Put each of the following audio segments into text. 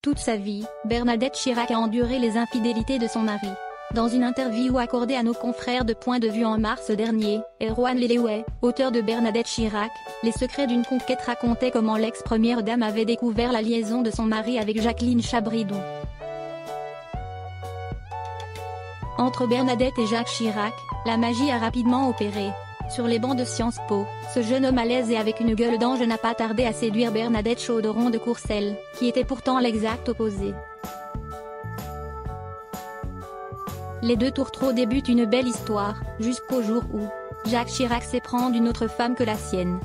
Toute sa vie, Bernadette Chirac a enduré les infidélités de son mari. Dans une interview accordée à nos confrères de Point de Vue en mars dernier, Erwan Leleoué, auteur de Bernadette Chirac, Les secrets d'une conquête, racontait comment l'ex-première dame avait découvert la liaison de son mari avec Jacqueline Chabridon. Entre Bernadette et Jacques Chirac, la magie a rapidement opéré. Sur les bancs de Sciences Po, ce jeune homme à l'aise et avec une gueule d'ange n'a pas tardé à séduire Bernadette Chaudron de Courcelles, qui était pourtant l'exact opposé. Les deux tourtereaux débutent une belle histoire, jusqu'au jour où Jacques Chirac s'éprend d'une autre femme que la sienne.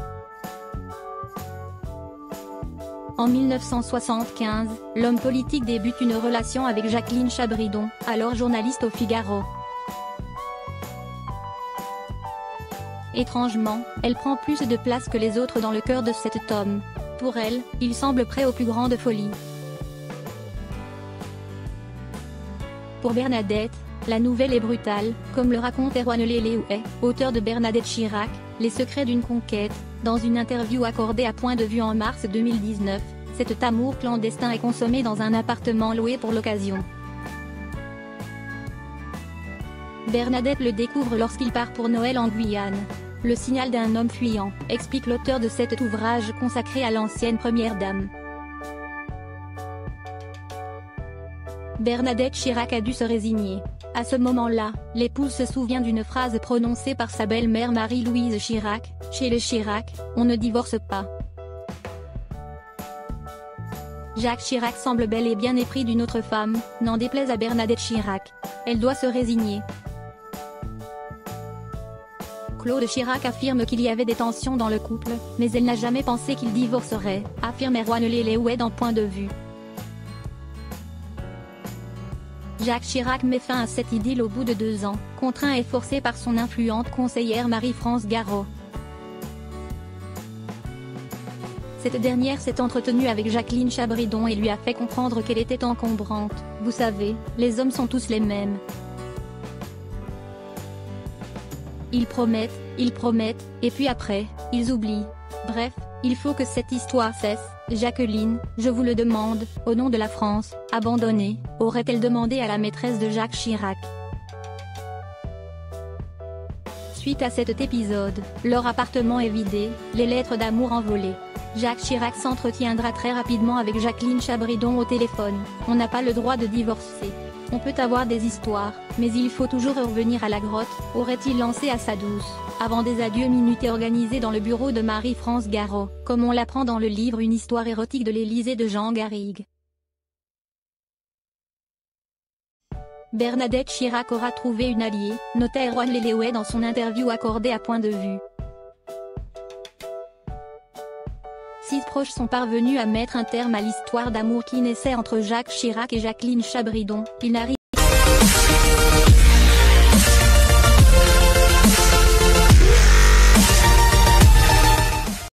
En 1975, l'homme politique débute une relation avec Jacqueline Chabridon, alors journaliste au Figaro. Étrangement, elle prend plus de place que les autres dans le cœur de cet homme. Pour elle, il semble prêt aux plus grandes folies. Pour Bernadette, la nouvelle est brutale, comme le raconte Erwan Leleoué, auteur de Bernadette Chirac, Les secrets d'une conquête, dans une interview accordée à Point de Vue en mars 2019, cet amour clandestin est consommé dans un appartement loué pour l'occasion. Bernadette le découvre lorsqu'il part pour Noël en Guyane. Le signal d'un homme fuyant, explique l'auteur de cet ouvrage consacré à l'ancienne première dame. Bernadette Chirac a dû se résigner. À ce moment-là, l'épouse se souvient d'une phrase prononcée par sa belle-mère Marie-Louise Chirac, « Chez les Chirac, on ne divorce pas ». Jacques Chirac semble bel et bien épris d'une autre femme, n'en déplaise à Bernadette Chirac. Elle doit se résigner. Claude Chirac affirme qu'il y avait des tensions dans le couple, mais elle n'a jamais pensé qu'il divorcerait, affirme Erwan Leleoué dans Point de Vue. Jacques Chirac met fin à cette idylle au bout de 2 ans, contraint et forcé par son influente conseillère Marie-France Garot. Cette dernière s'est entretenue avec Jacqueline Chabridon et lui a fait comprendre qu'elle était encombrante. Vous savez, les hommes sont tous les mêmes. Ils promettent, et puis après, ils oublient. Bref, il faut que cette histoire cesse. Jacqueline, je vous le demande, au nom de la France, abandonnée, aurait-elle demandé à la maîtresse de Jacques Chirac. Suite à cet épisode, leur appartement est vidé, les lettres d'amour envolées. Jacques Chirac s'entretiendra très rapidement avec Jacqueline Chabridon au téléphone. On n'a pas le droit de divorcer. On peut avoir des histoires, mais il faut toujours revenir à la grotte, aurait-il lancé à sa douce, avant des adieux minutés organisés dans le bureau de Marie-France Garot, comme on l'apprend dans le livre Une histoire érotique de l'Élysée de Jean Garrigue. Bernadette Chirac aura trouvé une alliée, nota Erwan Leleoué dans son interview accordée à Point de Vue. 6 proches sont parvenus à mettre un terme à l'histoire d'amour qui naissait entre Jacques Chirac et Jacqueline Chabridon. Il n'arrive